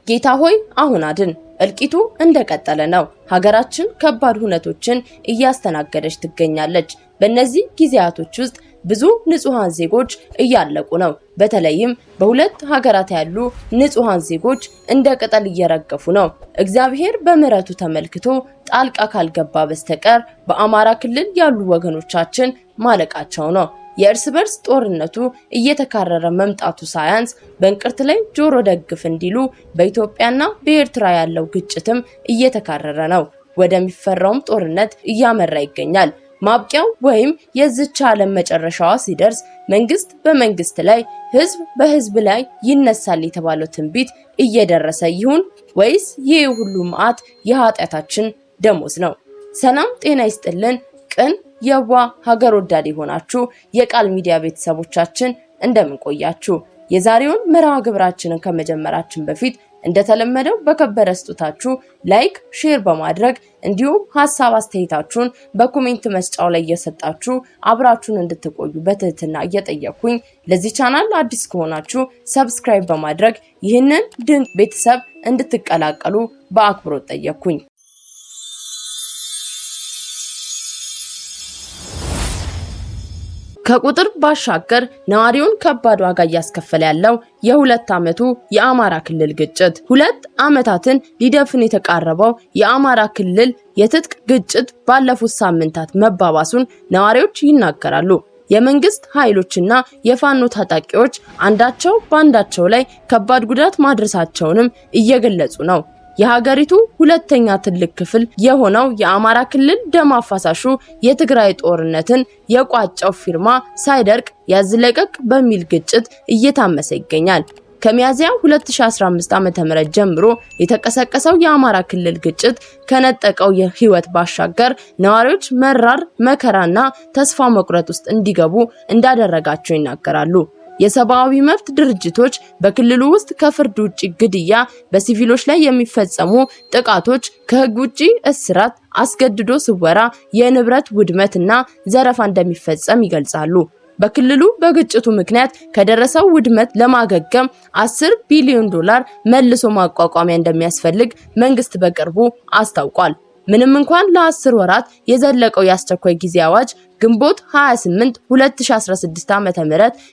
ጌታ ሆይ አሁን አድን። እልቂቱ እንደቀጠለ ነው። ሀገራችን ከባድ ሁነቶችን እያስተናገደች ትገኛለች። በእነዚህ ጊዜያቶች ውስጥ ብዙ ንጹሃን ዜጎች እያለቁ ነው። በተለይም በሁለት ሀገራት ያሉ ንጹሃን ዜጎች እንደ ቅጠል እየረገፉ ነው። እግዚአብሔር በምህረቱ ተመልክቶ ጣልቃ ካልገባ በስተቀር በአማራ ክልል ያሉ ወገኖቻችን ማለቃቸው ነው። የእርስ በርስ ጦርነቱ እየተካረረ መምጣቱ ሳያንስ በእንቅርት ላይ ጆሮ ደግፍ እንዲሉ በኢትዮጵያና በኤርትራ ያለው ግጭትም እየተካረረ ነው። ወደሚፈራውም ጦርነት እያመራ ይገኛል። ማብቂያው ወይም የዚች ዓለም መጨረሻዋ ሲደርስ መንግስት በመንግስት ላይ ህዝብ በህዝብ ላይ ይነሳል የተባለው ትንቢት እየደረሰ ይሁን ወይስ ይህ ሁሉ መዓት የኃጢአታችን ደሞዝ ነው? ሰላም ጤና ይስጥልን። ቅን የዋ ሀገር ወዳድ የሆናችሁ የቃል ሚዲያ ቤተሰቦቻችን እንደምን ቆያችሁ? የዛሬውን መርሃ ግብራችንን ከመጀመራችን በፊት እንደተለመደው በከበረ ስጦታችሁ ላይክ፣ ሼር በማድረግ እንዲሁም ሐሳብ አስተያየታችሁን በኮሜንት መስጫው ላይ እየሰጣችሁ አብራችሁን እንድትቆዩ በትህትና እየጠየቅኩኝ ለዚህ ቻናል አዲስ ከሆናችሁ ሰብስክራይብ በማድረግ ይህንን ድንቅ ቤተሰብ እንድትቀላቀሉ በአክብሮት ጠየቅኩኝ። ከቁጥር ባሻገር ነዋሪውን ከባድ ዋጋ እያስከፈለ ያለው የሁለት ዓመቱ የአማራ ክልል ግጭት 2 ዓመታትን ሊደፍን የተቃረበው የአማራ ክልል የትጥቅ ግጭት ባለፉት ሳምንታት መባባሱን ነዋሪዎች ይናገራሉ። የመንግስት ኃይሎችና የፋኖ ታጣቂዎች አንዳቸው ባንዳቸው ላይ ከባድ ጉዳት ማድረሳቸውንም እየገለጹ ነው። የሀገሪቱ ሁለተኛ ትልቅ ክፍል የሆነው የአማራ ክልል ደም አፋሳሹ የትግራይ ጦርነትን የቋጨው ፊርማ ሳይደርቅ ያዝለቀቅ በሚል ግጭት እየታመሰ ይገኛል። ከሚያዚያ 2015 ዓ.ም ጀምሮ የተቀሰቀሰው የአማራ ክልል ግጭት ከነጠቀው የህይወት ባሻገር ነዋሪዎች መራር መከራና ተስፋ መቁረጥ ውስጥ እንዲገቡ እንዳደረጋቸው ይናገራሉ። የሰብአዊ መብት ድርጅቶች በክልሉ ውስጥ ከፍርድ ውጪ ግድያ፣ በሲቪሎች ላይ የሚፈጸሙ ጥቃቶች፣ ከህግ ውጪ እስራት፣ አስገድዶ ስወራ፣ የንብረት ውድመትና ዘረፋ እንደሚፈጸም ይገልጻሉ። በክልሉ በግጭቱ ምክንያት ከደረሰው ውድመት ለማገገም 10 ቢሊዮን ዶላር መልሶ ማቋቋሚያ እንደሚያስፈልግ መንግስት በቅርቡ አስታውቋል። ምንም እንኳን ለ10 ወራት የዘለቀው የአስቸኳይ ጊዜ አዋጅ ግንቦት 28 2016 ዓ.ም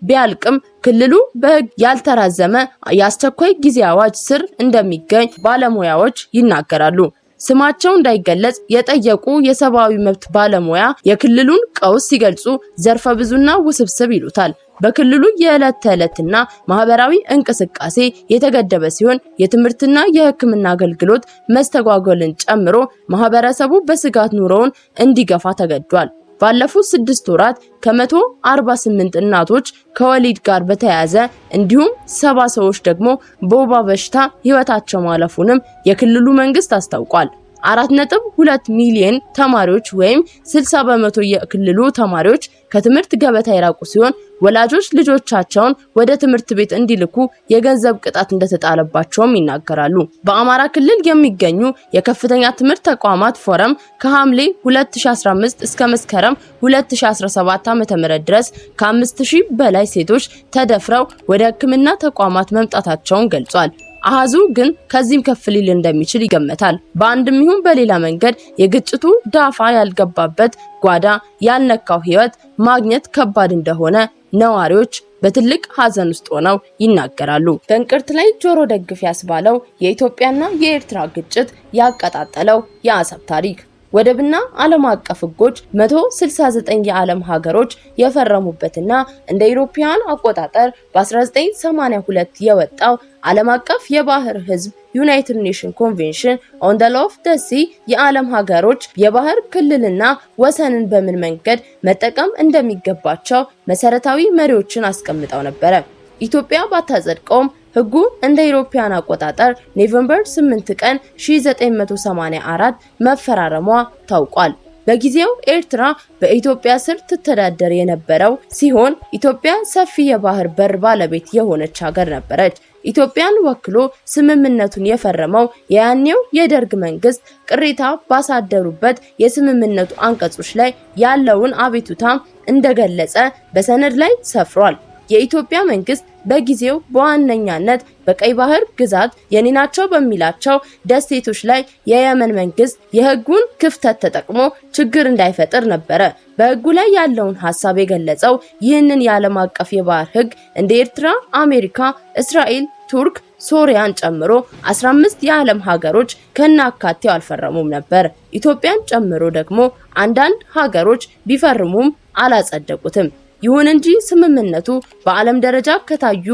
ቢያልቅም ክልሉ በህግ ያልተራዘመ የአስቸኳይ ጊዜ አዋጅ ስር እንደሚገኝ ባለሙያዎች ይናገራሉ። ስማቸው እንዳይገለጽ የጠየቁ የሰብአዊ መብት ባለሙያ የክልሉን ቀውስ ሲገልጹ ዘርፈ ብዙና ውስብስብ ይሉታል። በክልሉ የዕለት ተዕለትና ማህበራዊ እንቅስቃሴ የተገደበ ሲሆን የትምህርትና የሕክምና አገልግሎት መስተጓጎልን ጨምሮ ማህበረሰቡ በስጋት ኑሮውን እንዲገፋ ተገዷል። ባለፉት 6 ወራት ከ148 እናቶች ከወሊድ ጋር በተያያዘ እንዲሁም 70 ሰዎች ደግሞ በወባ በሽታ ህይወታቸው ማለፉንም የክልሉ መንግስት አስታውቋል። 4.2 ሚሊዮን ተማሪዎች ወይም 60% የክልሉ ተማሪዎች ከትምህርት ገበታ የራቁ ሲሆን ወላጆች ልጆቻቸውን ወደ ትምህርት ቤት እንዲልኩ የገንዘብ ቅጣት እንደተጣለባቸውም ይናገራሉ። በአማራ ክልል የሚገኙ የከፍተኛ ትምህርት ተቋማት ፎረም ከሐምሌ 2015 እስከ መስከረም 2017 ዓ.ም ድረስ ከ5000 በላይ ሴቶች ተደፍረው ወደ ሕክምና ተቋማት መምጣታቸውን ገልጿል። አሃዙ ግን ከዚህም ከፍ ሊል እንደሚችል ይገመታል። በአንድም ይሁን በሌላ መንገድ የግጭቱ ዳፋ ያልገባበት ጓዳ ያልነካው ህይወት ማግኘት ከባድ እንደሆነ ነዋሪዎች በትልቅ ሀዘን ውስጥ ሆነው ይናገራሉ። በእንቅርት ላይ ጆሮ ደግፍ ያስባለው የኢትዮጵያና የኤርትራ ግጭት ያቀጣጠለው የአሰብ ታሪክ ወደብና ዓለም አቀፍ ህጎች 169 የዓለም ሀገሮች የፈረሙበትና እንደ ኢሮፒያን አቆጣጠር በ1982 የወጣው ዓለም አቀፍ የባህር ህዝብ ዩናይትድ ኔሽን ኮንቬንሽን ኦን ዘ ሎው ኦፍ ዘ ሲ የዓለም ሀገሮች የባህር ክልልና ወሰንን በምን መንገድ መጠቀም እንደሚገባቸው መሰረታዊ መሪዎችን አስቀምጠው ነበር። ኢትዮጵያ ባታጸድቀውም ህጉ እንደ ኢሮፒያን አቆጣጠር ኖቬምበር 8 ቀን 1984 መፈራረሟ ታውቋል። በጊዜው ኤርትራ በኢትዮጵያ ስር ትተዳደር የነበረው ሲሆን ኢትዮጵያ ሰፊ የባህር በር ባለቤት የሆነች ሀገር ነበረች። ኢትዮጵያን ወክሎ ስምምነቱን የፈረመው የያኔው የደርግ መንግስት ቅሬታ ባሳደሩበት የስምምነቱ አንቀጾች ላይ ያለውን አቤቱታ እንደገለጸ በሰነድ ላይ ሰፍሯል። የኢትዮጵያ መንግስት በጊዜው በዋነኛነት በቀይ ባህር ግዛት የኔ ናቸው በሚላቸው ደሴቶች ላይ የየመን መንግስት የህጉን ክፍተት ተጠቅሞ ችግር እንዳይፈጥር ነበረ በህጉ ላይ ያለውን ሐሳብ የገለጸው። ይህንን የዓለም አቀፍ የባህር ህግ እንደ ኤርትራ፣ አሜሪካ፣ እስራኤል፣ ቱርክ፣ ሶሪያን ጨምሮ 15 የዓለም ሀገሮች ከናካቴው አልፈረሙም ነበር። ኢትዮጵያን ጨምሮ ደግሞ አንዳንድ ሀገሮች ቢፈርሙም አላጸደቁትም። ይሁን እንጂ ስምምነቱ በዓለም ደረጃ ከታዩ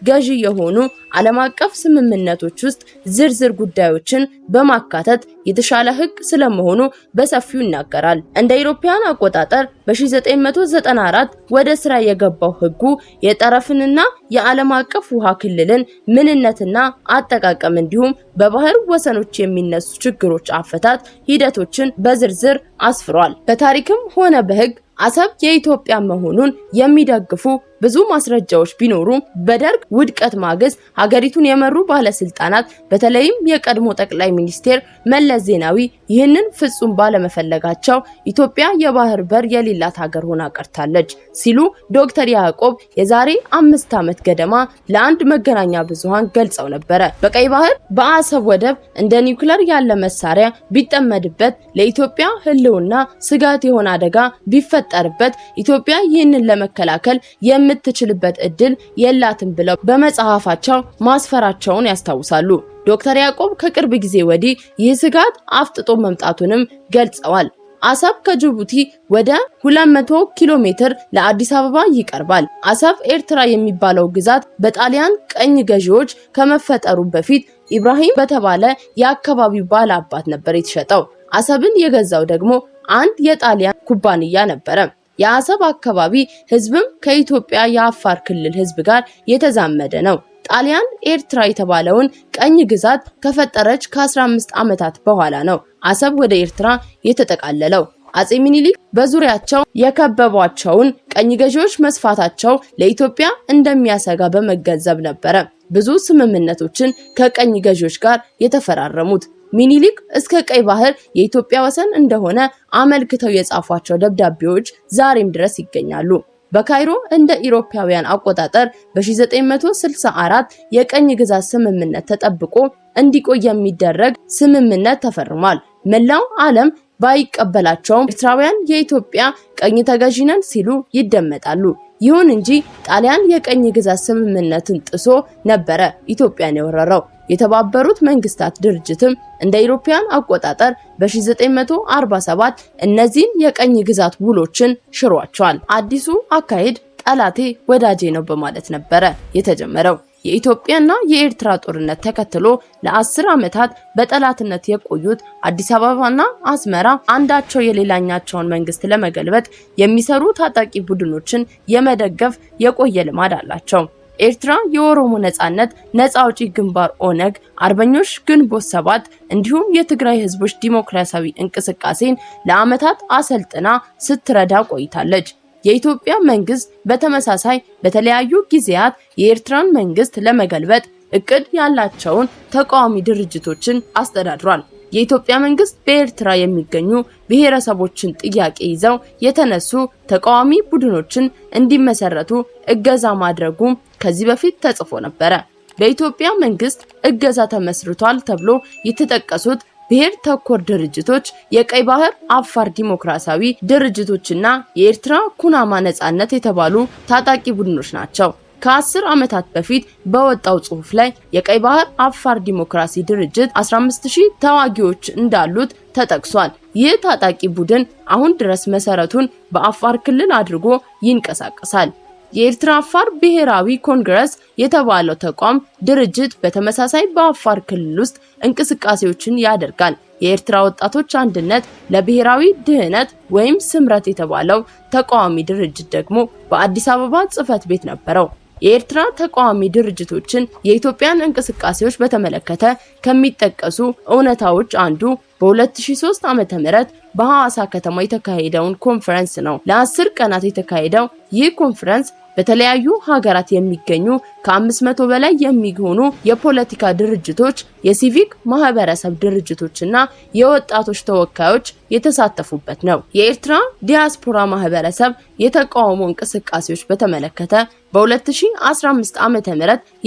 ገዢ የሆኑ ዓለም አቀፍ ስምምነቶች ውስጥ ዝርዝር ጉዳዮችን በማካተት የተሻለ ህግ ስለመሆኑ በሰፊው ይናገራል። እንደ አውሮፓውያን አቆጣጠር በ1994 ወደ ስራ የገባው ህጉ የጠረፍንና የዓለም አቀፍ ውሃ ክልልን ምንነትና አጠቃቀም እንዲሁም በባህር ወሰኖች የሚነሱ ችግሮች አፈታት ሂደቶችን በዝርዝር አስፍሯል። በታሪክም ሆነ በህግ አሰብ የኢትዮጵያ መሆኑን የሚደግፉ ብዙ ማስረጃዎች ቢኖሩም በደርግ ውድቀት ማግስት ሀገሪቱን የመሩ ባለስልጣናት በተለይም የቀድሞ ጠቅላይ ሚኒስቴር መለስ ዜናዊ ይህንን ፍጹም ባለመፈለጋቸው ኢትዮጵያ የባህር በር የሌላት ሀገር ሆና ቀርታለች ሲሉ ዶክተር ያዕቆብ የዛሬ 5 ዓመት ገደማ ለአንድ መገናኛ ብዙሃን ገልጸው ነበረ። በቀይ ባህር በአሰብ ወደብ እንደ ኒውክሌር ያለ መሳሪያ ቢጠመድበት ለኢትዮጵያ ህልውና ስጋት የሆነ አደጋ ቢፈጠርበት ኢትዮጵያ ይህንን ለመከላከል የምትችልበት እድል የላትም ብለው በመጽሐፋቸው ማስፈራቸውን ያስታውሳሉ። ዶክተር ያዕቆብ ከቅርብ ጊዜ ወዲህ ይህ ስጋት አፍጥጦ መምጣቱንም ገልጸዋል። አሰብ ከጅቡቲ ወደ 200 ኪሎ ሜትር ለአዲስ አበባ ይቀርባል። አሰብ ኤርትራ የሚባለው ግዛት በጣሊያን ቀኝ ገዢዎች ከመፈጠሩ በፊት ኢብራሂም በተባለ የአካባቢው ባለአባት ነበር የተሸጠው። አሰብን የገዛው ደግሞ አንድ የጣሊያን ኩባንያ ነበረ። የአሰብ አካባቢ ህዝብም ከኢትዮጵያ የአፋር ክልል ህዝብ ጋር የተዛመደ ነው። ጣሊያን ኤርትራ የተባለውን ቀኝ ግዛት ከፈጠረች ከ15 ዓመታት በኋላ ነው አሰብ ወደ ኤርትራ የተጠቃለለው። አጼ ሚኒሊክ በዙሪያቸው የከበቧቸውን ቀኝ ገዢዎች መስፋታቸው ለኢትዮጵያ እንደሚያሰጋ በመገንዘብ ነበረ ብዙ ስምምነቶችን ከቀኝ ገዢዎች ጋር የተፈራረሙት። ሚኒሊክ እስከ ቀይ ባህር የኢትዮጵያ ወሰን እንደሆነ አመልክተው የጻፏቸው ደብዳቤዎች ዛሬም ድረስ ይገኛሉ። በካይሮ እንደ ኢሮፓውያን አቆጣጠር በ1964 የቀኝ ግዛት ስምምነት ተጠብቆ እንዲቆይ የሚደረግ ስምምነት ተፈርሟል። መላው ዓለም ባይቀበላቸውም ኤርትራውያን የኢትዮጵያ ቀኝ ተገዢ ነን ሲሉ ይደመጣሉ። ይሁን እንጂ ጣሊያን የቀኝ ግዛት ስምምነትን ጥሶ ነበረ ኢትዮጵያን የወረረው። የተባበሩት መንግስታት ድርጅትም እንደ ኢሮፓውያን አቆጣጠር በ1947 እነዚህን የቀኝ ግዛት ውሎችን ሽሯቸዋል። አዲሱ አካሄድ ጠላቴ ወዳጄ ነው በማለት ነበረ የተጀመረው። የኢትዮጵያና የኤርትራ ጦርነት ተከትሎ ለ10 ዓመታት በጠላትነት የቆዩት አዲስ አበባና አስመራ አንዳቸው የሌላኛቸውን መንግስት ለመገልበጥ የሚሰሩ ታጣቂ ቡድኖችን የመደገፍ የቆየ ልማድ አላቸው። ኤርትራ የኦሮሞ ነጻ አውጪ ግንባር ኦነግ፣ አርበኞች ግንቦት 7 እንዲሁም የትግራይ ህዝቦች ዲሞክራሲያዊ እንቅስቃሴን ለዓመታት አሰልጥና ስትረዳ ቆይታለች። የኢትዮጵያ መንግስት በተመሳሳይ በተለያዩ ጊዜያት የኤርትራን መንግስት ለመገልበጥ እቅድ ያላቸውን ተቃዋሚ ድርጅቶችን አስተዳድሯል። የኢትዮጵያ መንግስት በኤርትራ የሚገኙ ብሔረሰቦችን ጥያቄ ይዘው የተነሱ ተቃዋሚ ቡድኖችን እንዲመሰረቱ እገዛ ማድረጉም ከዚህ በፊት ተጽፎ ነበረ። በኢትዮጵያ መንግስት እገዛ ተመስርቷል ተብሎ የተጠቀሱት ብሔር ተኮር ድርጅቶች የቀይ ባህር አፋር ዲሞክራሲያዊ ድርጅቶችና የኤርትራ ኩናማ ነጻነት የተባሉ ታጣቂ ቡድኖች ናቸው። ከ10 ዓመታት በፊት በወጣው ጽሑፍ ላይ የቀይ ባህር አፋር ዲሞክራሲ ድርጅት 15000 ተዋጊዎች እንዳሉት ተጠቅሷል። ይህ ታጣቂ ቡድን አሁን ድረስ መሰረቱን በአፋር ክልል አድርጎ ይንቀሳቀሳል። የኤርትራ አፋር ብሔራዊ ኮንግረስ የተባለው ተቋም ድርጅት በተመሳሳይ በአፋር ክልል ውስጥ እንቅስቃሴዎችን ያደርጋል። የኤርትራ ወጣቶች አንድነት ለብሔራዊ ድህነት ወይም ስምረት የተባለው ተቃዋሚ ድርጅት ደግሞ በአዲስ አበባ ጽሕፈት ቤት ነበረው። የኤርትራ ተቃዋሚ ድርጅቶችን የኢትዮጵያን እንቅስቃሴዎች በተመለከተ ከሚጠቀሱ እውነታዎች አንዱ በ2003 ዓመተ ምህረት በሐዋሳ ከተማ የተካሄደውን ኮንፈረንስ ነው። ለ10 ቀናት የተካሄደው ይህ ኮንፈረንስ በተለያዩ ሀገራት የሚገኙ ከ500 በላይ የሚሆኑ የፖለቲካ ድርጅቶች፣ የሲቪክ ማህበረሰብ ድርጅቶችና የወጣቶች ተወካዮች የተሳተፉበት ነው። የኤርትራ ዲያስፖራ ማህበረሰብ የተቃውሞ እንቅስቃሴዎች በተመለከተ በ2015 ዓ.ም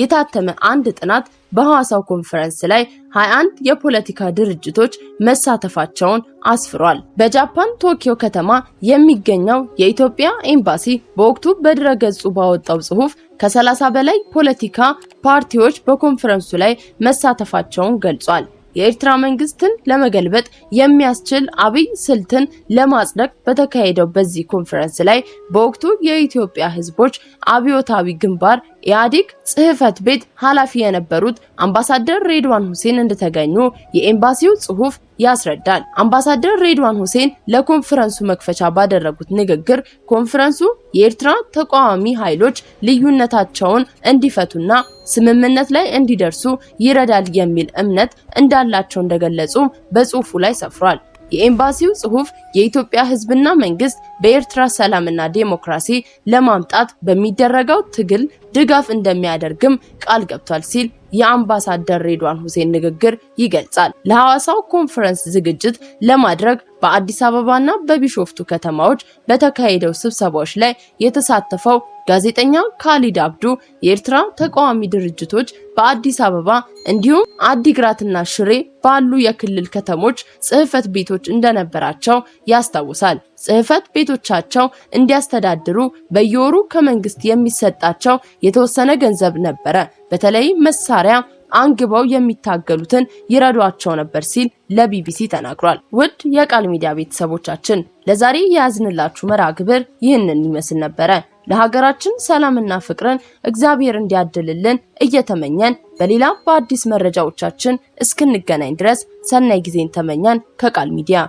የታተመ አንድ ጥናት በሐዋሳው ኮንፈረንስ ላይ 21 የፖለቲካ ድርጅቶች መሳተፋቸውን አስፍሯል። በጃፓን ቶኪዮ ከተማ የሚገኘው የኢትዮጵያ ኤምባሲ በወቅቱ በድረገጹ ባወጣው ጽሑፍ ከ30 በላይ ፖለቲካ ፓርቲዎች በኮንፈረንሱ ላይ መሳተፋቸውን ገልጿል። የኤርትራ መንግስትን ለመገልበጥ የሚያስችል አብይ ስልትን ለማጽደቅ በተካሄደው በዚህ ኮንፈረንስ ላይ በወቅቱ የኢትዮጵያ ህዝቦች አብዮታዊ ግንባር ኢህአዴግ ጽህፈት ቤት ኃላፊ የነበሩት አምባሳደር ሬድዋን ሁሴን እንደተገኙ የኤምባሲው ጽሑፍ ያስረዳል። አምባሳደር ሬድዋን ሁሴን ለኮንፈረንሱ መክፈቻ ባደረጉት ንግግር ኮንፈረንሱ የኤርትራ ተቃዋሚ ኃይሎች ልዩነታቸውን እንዲፈቱና ስምምነት ላይ እንዲደርሱ ይረዳል የሚል እምነት እንዳላቸው እንደገለጹ በጽሑፉ ላይ ሰፍሯል። የኤምባሲው ጽሑፍ የኢትዮጵያ ህዝብና መንግስት በኤርትራ ሰላምና ዴሞክራሲ ለማምጣት በሚደረገው ትግል ድጋፍ እንደሚያደርግም ቃል ገብቷል ሲል የአምባሳደር ሬድዋን ሁሴን ንግግር ይገልጻል። ለሐዋሳው ኮንፈረንስ ዝግጅት ለማድረግ በአዲስ አበባና በቢሾፍቱ ከተማዎች በተካሄደው ስብሰባዎች ላይ የተሳተፈው ጋዜጠኛ ካሊድ አብዱ የኤርትራ ተቃዋሚ ድርጅቶች በአዲስ አበባ እንዲሁም አዲግራትና ሽሬ ባሉ የክልል ከተሞች ጽህፈት ቤቶች እንደነበራቸው ያስታውሳል። ጽህፈት ቤቶቻቸው እንዲያስተዳድሩ በየወሩ ከመንግስት የሚሰጣቸው የተወሰነ ገንዘብ ነበረ። በተለይ መሳሪያ አንግበው የሚታገሉትን ይረዷቸው ነበር ሲል ለቢቢሲ ተናግሯል። ውድ የቃል ሚዲያ ቤተሰቦቻችን ለዛሬ የያዝንላችሁ መርሃ ግብር ይህንን ይመስል ነበረ። ለሀገራችን ሰላምና ፍቅርን እግዚአብሔር እንዲያድልልን እየተመኘን በሌላ በአዲስ መረጃዎቻችን እስክንገናኝ ድረስ ሰናይ ጊዜን ተመኘን ከቃል ሚዲያ።